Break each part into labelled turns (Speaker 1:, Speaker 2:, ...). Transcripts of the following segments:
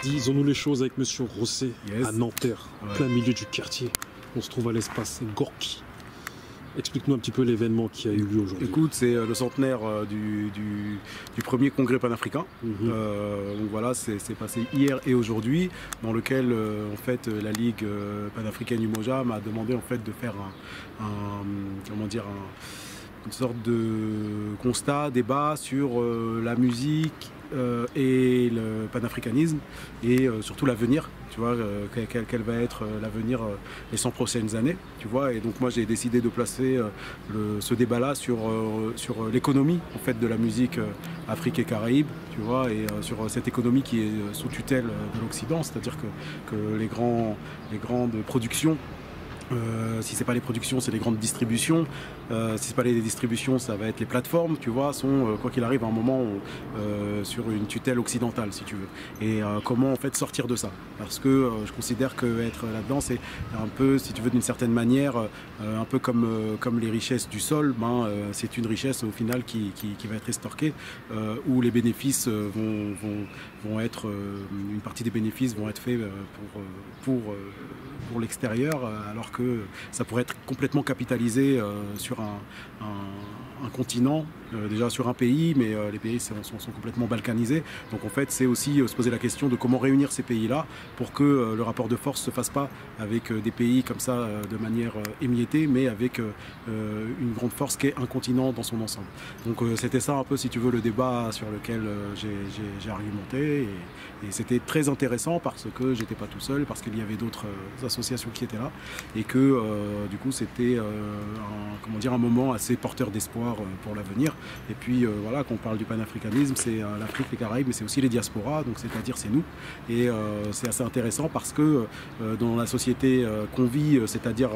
Speaker 1: Disons-nous les choses avec Monsieur Rosset,
Speaker 2: Yes.
Speaker 1: à Nanterre,
Speaker 2: Ouais.
Speaker 1: plein milieu du quartier. On se trouve à l'espace Gorky. Explique-nous un petit peu l'événement qui a eu lieu aujourd'hui.
Speaker 2: Écoute, c'est le centenaire du premier congrès panafricain. Donc voilà, c'est passé hier et aujourd'hui, dans lequel en fait la Ligue panafricaine Umoja m'a demandé en fait de faire une sorte de constat, débat sur la musique et le panafricanisme et surtout l'avenir, tu vois, quel va être l'avenir les 100 prochaines années, tu vois. Et donc moi j'ai décidé de placer ce débat-là sur l'économie en fait de la musique Afrique et Caraïbes, tu vois, et sur cette économie qui est sous tutelle de l'Occident, c'est-à-dire que les grandes productions, si c'est pas les productions, c'est les grandes distributions. Si c'est pas les distributions, ça va être les plateformes, tu vois, sont quoi qu'il arrive à un moment sur une tutelle occidentale, si tu veux. Et comment en fait sortir de ça? Parce que je considère que être là-dedans, c'est un peu, si tu veux, d'une certaine manière, un peu comme les richesses du sol. C'est une richesse au final qui va être estorquée, où les bénéfices vont être, une partie des bénéfices vont être faits pour l'extérieur, alors que ça pourrait être complètement capitalisé sur un continent, déjà sur un pays, mais les pays sont complètement balkanisés. Donc en fait, c'est aussi se poser la question de comment réunir ces pays-là pour que le rapport de force ne se fasse pas avec des pays comme ça de manière émiettée, mais avec une grande force qui est un continent dans son ensemble. Donc c'était ça un peu, si tu veux, le débat sur lequel j'ai argumenté. Et c'était très intéressant parce que j'étais pas tout seul, parce qu'il y avait d'autres associations qui étaient là, et que du coup c'était un moment assez porteur d'espoir pour l'avenir. Et puis voilà, quand on parle du panafricanisme, c'est l'Afrique, les Caraïbes, mais c'est aussi les diasporas, donc c'est-à-dire c'est nous. Et c'est assez intéressant parce que dans la société qu'on vit, c'est-à-dire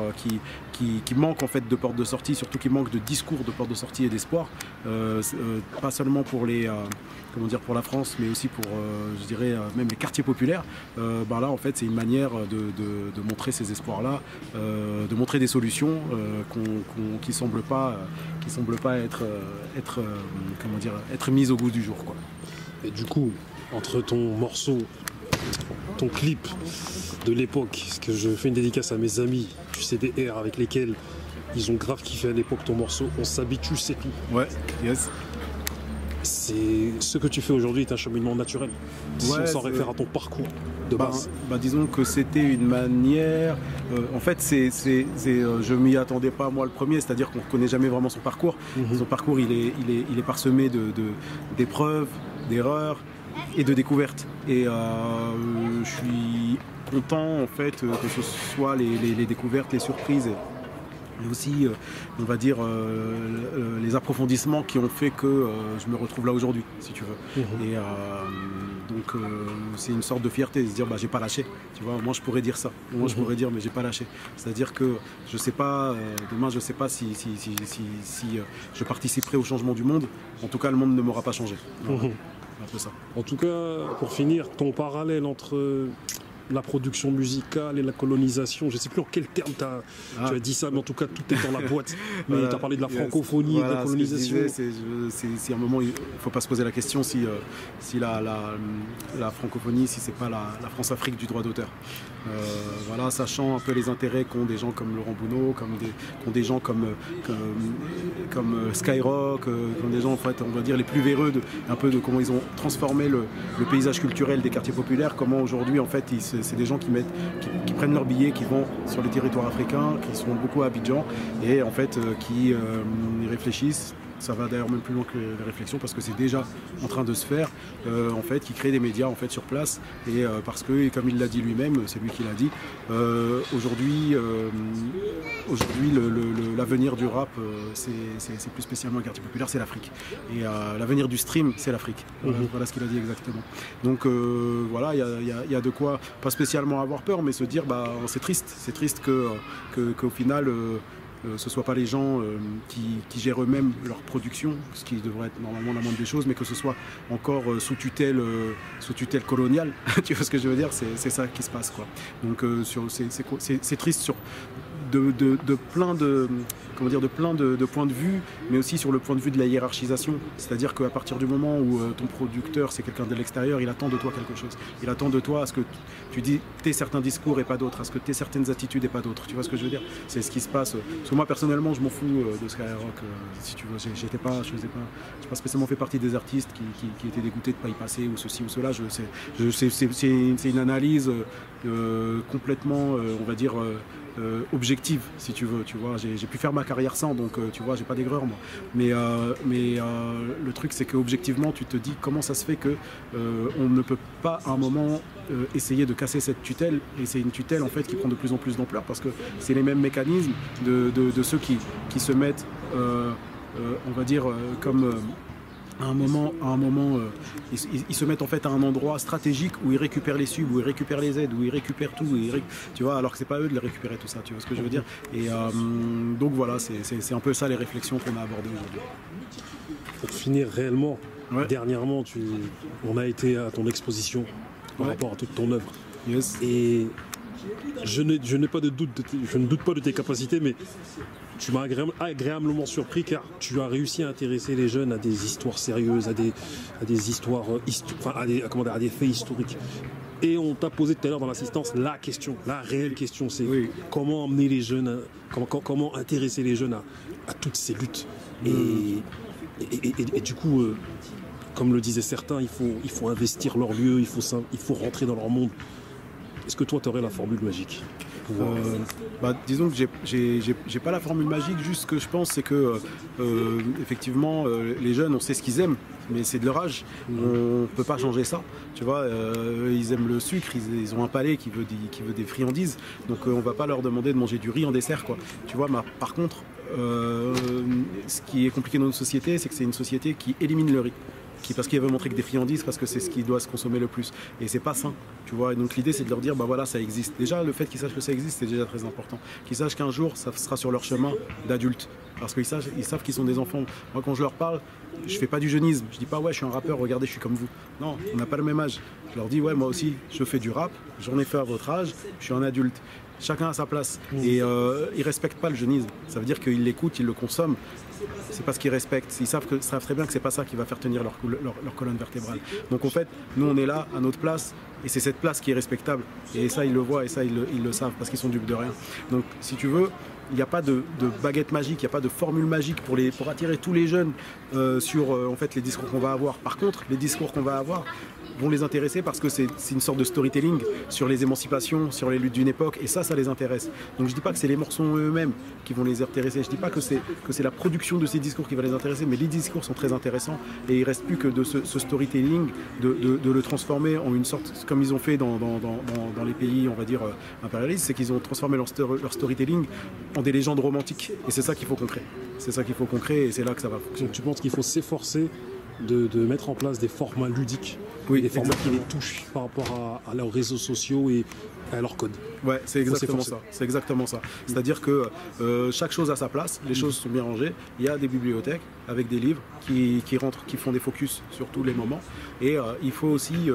Speaker 2: qui manque en fait de portes de sortie, surtout qui manque de discours de portes de sortie et d'espoir, pas seulement pour pour la France, mais aussi pour, je dirais, même les quartiers populaires. Là, en fait, c'est une manière de montrer ces espoirs-là, de montrer des solutions qui ne semblent pas être mises au goût du jour, quoi.
Speaker 1: Et du coup, entre ton morceau, ton clip de l'époque, parce que je fais une dédicace à mes amis du CDR avec lesquels ils ont grave kiffé à l'époque ton morceau, On s'habitue, c'est tout.
Speaker 2: Ouais, yes.
Speaker 1: C'est ce que tu fais aujourd'hui est un cheminement naturel. Si
Speaker 2: Ouais,
Speaker 1: on s'en réfère à ton parcours de base.
Speaker 2: Disons que c'était une manière. En fait, je m'y attendais pas moi le premier, c'est-à-dire qu'on ne connaît jamais vraiment son parcours. Son parcours, il est parsemé d'épreuves, d'erreurs et de découvertes. Et je suis content en fait que ce soit les découvertes, les surprises. Et aussi, on va dire, les approfondissements qui ont fait que je me retrouve là aujourd'hui, si tu veux. Et donc, c'est une sorte de fierté de se dire, j'ai pas lâché. Tu vois, moi, je pourrais dire ça. Moi, je pourrais dire, mais j'ai pas lâché. C'est-à-dire que je sais pas, demain, je sais pas si je participerai au changement du monde. En tout cas, le monde ne m'aura pas changé. Voilà. Un peu ça.
Speaker 1: En tout cas, pour finir, ton parallèle entre la production musicale et la colonisation, je ne sais plus en quel terme tu as dit ça, mais en tout cas tout est dans la boîte. Mais tu as parlé de la francophonie, de la colonisation.
Speaker 2: C'est un moment, il ne faut pas se poser la question si la francophonie, si c'est pas la France-Afrique du droit d'auteur. Voilà, sachant un peu les intérêts qu'ont des gens comme Laurent Bounot, qu'ont des gens comme Skyrock, comme des gens, en fait, on va dire les plus véreux un peu de comment ils ont transformé le paysage culturel des quartiers populaires, comment aujourd'hui en fait c'est des gens qui prennent leurs billets, qui vont sur les territoires africains, qui sont beaucoup à Abidjan et en fait qui réfléchissent. Ça va d'ailleurs même plus loin que les réflexions parce que c'est déjà en train de se faire, en fait, qui crée des médias en fait sur place et parce que, comme il l'a dit lui-même, c'est lui qui l'a dit, aujourd'hui l'avenir du rap, c'est plus spécialement un quartier populaire, c'est l'Afrique. Et l'avenir du stream, c'est l'Afrique. Voilà ce qu'il a dit exactement. Donc voilà, il y a de quoi pas spécialement avoir peur, mais se dire c'est triste qu'au final ce ne soit pas les gens qui gèrent eux-mêmes leur production, ce qui devrait être normalement la moindre des choses, mais que ce soit encore sous tutelle coloniale. Tu vois ce que je veux dire? C'est ça qui se passe, quoi. Donc c'est triste de plein de, comment dire, de plein de points de vue, mais aussi sur le point de vue de la hiérarchisation. C'est-à-dire qu'à partir du moment où ton producteur, c'est quelqu'un de l'extérieur, il attend de toi quelque chose. Il attend de toi à ce que tu dis t'aies certains discours et pas d'autres, à ce que tu aies certaines attitudes et pas d'autres. Tu vois ce que je veux dire? C'est ce qui se passe. Parce que moi, personnellement, je m'en fous de Skyrock. Si tu veux, je n'ai pas spécialement fait partie des artistes qui étaient dégoûtés de ne pas y passer ou ceci ou cela. C'est une analyse complètement, on va dire, objective, si tu veux. Tu vois, j'ai pu faire ma carrière sans, donc tu vois, j'ai pas d'aigreur moi. Mais le truc, c'est qu'objectivement, tu te dis comment ça se fait que on ne peut pas à un moment essayer de casser cette tutelle, et c'est une tutelle en fait qui prend de plus en plus d'ampleur parce que c'est les mêmes mécanismes de ceux qui se mettent, on va dire, comme à un moment, ils se mettent en fait à un endroit stratégique où ils récupèrent les subs, où ils récupèrent les aides, où ils récupèrent tout, tu vois, alors que c'est pas eux de les récupérer tout ça, tu vois ce que je veux dire. Et donc voilà, c'est un peu ça les réflexions qu'on a abordées aujourd'hui.
Speaker 1: Pour finir réellement, dernièrement, on a été à ton exposition par rapport à toute ton œuvre.
Speaker 2: Yes.
Speaker 1: Et je n'ai pas de doute, je ne doute pas de tes capacités, mais tu m'as agréablement surpris car tu as réussi à intéresser les jeunes à des histoires sérieuses, à des histoires, à des faits historiques. Et on t'a posé tout à l'heure dans l'assistance la question, la réelle question, c'est comment emmener les jeunes, comment intéresser les jeunes à toutes ces luttes. Et du coup, comme le disaient certains, il faut investir leur lieu, il faut rentrer dans leur monde. Est-ce que toi, tu aurais la formule magique?
Speaker 2: Disons que j'ai pas la formule magique, juste ce que je pense, c'est que effectivement, les jeunes, on sait ce qu'ils aiment, mais c'est de leur âge. On peut pas changer ça. Tu vois, ils aiment le sucre, ils ont un palais qui veut des friandises, donc on va pas leur demander de manger du riz en dessert, quoi. Tu vois, par contre, ce qui est compliqué dans notre société, c'est que c'est une société qui élimine le riz. Parce qu'il veut montrer que des friandises, parce que c'est ce qui doit se consommer le plus. Et c'est pas sain, tu vois. Et donc l'idée, c'est de leur dire, bah voilà, ça existe. Déjà, le fait qu'ils sachent que ça existe, c'est déjà très important. Qu'ils sachent qu'un jour, ça sera sur leur chemin d'adultes. Parce qu'ils savent qu'ils sont des enfants. Moi, quand je leur parle, je fais pas du jeunisme. Je dis pas, ouais, je suis un rappeur, regardez, je suis comme vous. Non, on n'a pas le même âge. Je leur dis, ouais, moi aussi, je fais du rap, j'en ai fait à votre âge, je suis un adulte. Chacun a sa place. Et ils respectent pas le jeunisme. Ça veut dire qu'ils l'écoutent, ils le consomment. C'est pas ce qu'ils respectent. Ils savent très bien que c'est pas ça qui va faire tenir leur colonne vertébrale. Donc en fait, nous on est là à notre place et c'est cette place qui est respectable. Et ça ils le voient et ça ils le savent parce qu'ils sont dupes de rien. Donc si tu veux, il n'y a pas de baguette magique, il n'y a pas de formule magique pour attirer tous les jeunes sur en fait les discours qu'on va avoir. Par contre, les discours qu'on va avoir vont les intéresser parce que c'est une sorte de storytelling sur les émancipations, sur les luttes d'une époque, et ça les intéresse. Donc je dis pas que c'est les morceaux eux-mêmes qui vont les intéresser, je dis pas que c'est la production de ces discours qui va les intéresser, mais les discours sont très intéressants et il reste plus que de ce storytelling, de le transformer en une sorte, comme ils ont fait dans les pays, on va dire, impérialistes, c'est qu'ils ont transformé leur storytelling en des légendes romantiques, et c'est ça qu'il faut qu'on crée. C'est ça qu'il faut qu'on crée, et c'est là que ça va fonctionner.
Speaker 1: Donc tu penses qu'il faut s'efforcer de mettre en place des formats ludiques, des formats qui les touchent par rapport à leurs réseaux sociaux et à leur code.
Speaker 2: Ouais, c'est exactement ça. C'est exactement ça. C'est-à-dire que chaque chose a sa place, les choses sont bien rangées. Il y a des bibliothèques avec des livres qui rentrent, qui font des focus sur tous les moments. Et il faut aussi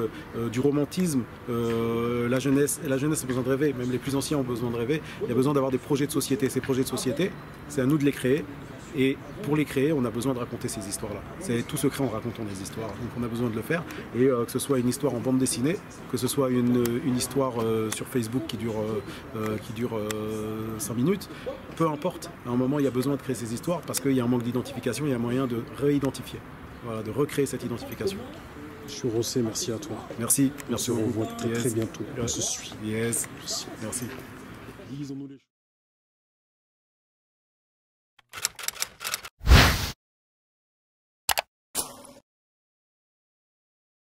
Speaker 2: du romantisme. La jeunesse a besoin de rêver. Même les plus anciens ont besoin de rêver. Il y a besoin d'avoir des projets de société. Ces projets de société, c'est à nous de les créer. Et pour les créer, on a besoin de raconter ces histoires-là. C'est tout se crée en racontant des histoires. Donc on a besoin de le faire. Et que ce soit une histoire en bande dessinée, que ce soit une histoire sur Facebook qui dure 5 minutes, peu importe. À un moment, il y a besoin de créer ces histoires parce qu'il y a un manque d'identification, il y a moyen de réidentifier, voilà, de recréer cette identification.
Speaker 1: Monsieur Rossé, merci à toi.
Speaker 2: Merci.
Speaker 1: On se revoit très bientôt.
Speaker 2: On se suit. Yes. Merci.